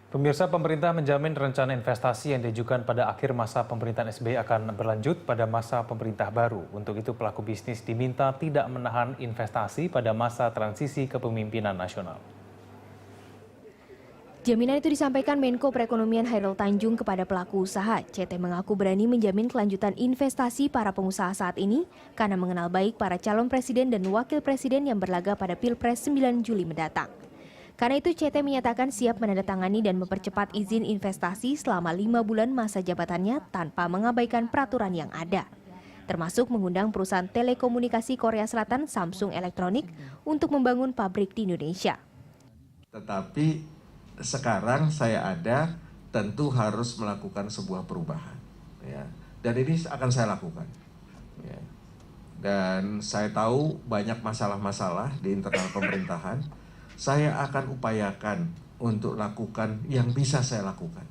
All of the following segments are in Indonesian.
Pemirsa, pemerintah menjamin rencana investasi yang diajukan pada akhir masa pemerintahan SBY akan berlanjut pada masa pemerintah baru. Untuk itu, pelaku bisnis diminta tidak menahan investasi pada masa transisi kepemimpinan nasional. Jaminan itu disampaikan Menko Perekonomian Hairul Tanjung kepada pelaku usaha. CT mengaku berani menjamin kelanjutan investasi para pengusaha saat ini karena mengenal baik para calon presiden dan wakil presiden yang berlaga pada Pilpres 9 Juli mendatang. Karena itu CT menyatakan siap menandatangani dan mempercepat izin investasi selama 5 bulan masa jabatannya tanpa mengabaikan peraturan yang ada. Termasuk mengundang perusahaan telekomunikasi Korea Selatan Samsung Electronics untuk membangun pabrik di Indonesia. Tetapi sekarang saya ada, tentu harus melakukan sebuah perubahan, ya. Dan ini akan saya lakukan, ya. Dan saya tahu banyak masalah-masalah di internal pemerintahan. Saya akan upayakan untuk lakukan yang bisa saya lakukan.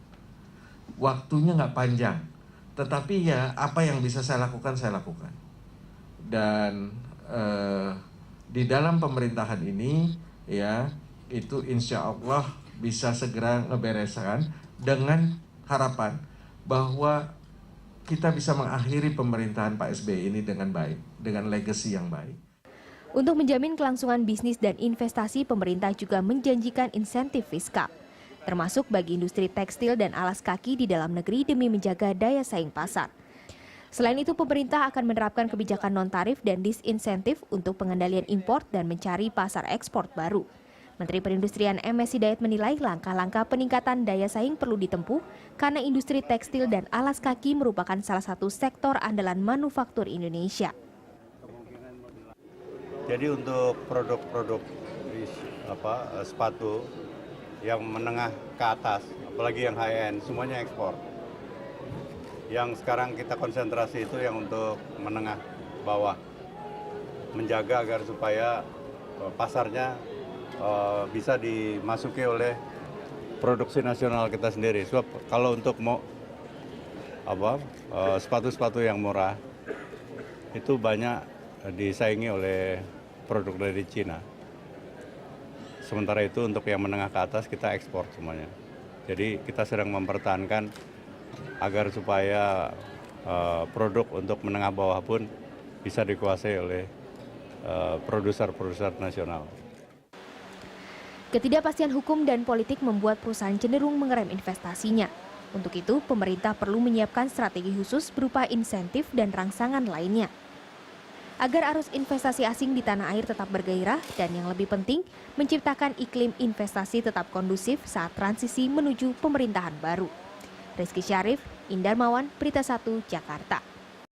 Waktunya nggak panjang, tetapi ya apa yang bisa saya lakukan, saya lakukan. Dan di dalam pemerintahan ini, ya, itu insya Allah bisa segera ngebereskan dengan harapan bahwa kita bisa mengakhiri pemerintahan Pak SBY ini dengan baik, dengan legacy yang baik. Untuk menjamin kelangsungan bisnis dan investasi, pemerintah juga menjanjikan insentif fiskal, termasuk bagi industri tekstil dan alas kaki di dalam negeri demi menjaga daya saing pasar. Selain itu, pemerintah akan menerapkan kebijakan non-tarif dan disinsentif untuk pengendalian impor dan mencari pasar ekspor baru. Menteri Perindustrian M.S. Hidayat menilai langkah-langkah peningkatan daya saing perlu ditempuh karena industri tekstil dan alas kaki merupakan salah satu sektor andalan manufaktur Indonesia. Jadi untuk produk-produk sepatu yang menengah ke atas, apalagi yang high-end, semuanya ekspor. Yang sekarang kita konsentrasi itu yang untuk menengah bawah, menjaga agar supaya pasarnya bisa dimasuki oleh produksi nasional kita sendiri. Sebab kalau untuk sepatu-sepatu yang murah itu banyak disaingi oleh produk dari Cina. Sementara itu untuk yang menengah ke atas kita ekspor semuanya. Jadi kita sedang mempertahankan agar supaya produk untuk menengah bawah pun bisa dikuasai oleh produser-produser nasional. Ketidakpastian hukum dan politik membuat perusahaan cenderung mengerem investasinya. Untuk itu, pemerintah perlu menyiapkan strategi khusus berupa insentif dan rangsangan lainnya. Agar arus investasi asing di tanah air tetap bergairah dan yang lebih penting, menciptakan iklim investasi tetap kondusif saat transisi menuju pemerintahan baru. Rizky Syarif, Indar Mawan, Berita 1, Jakarta.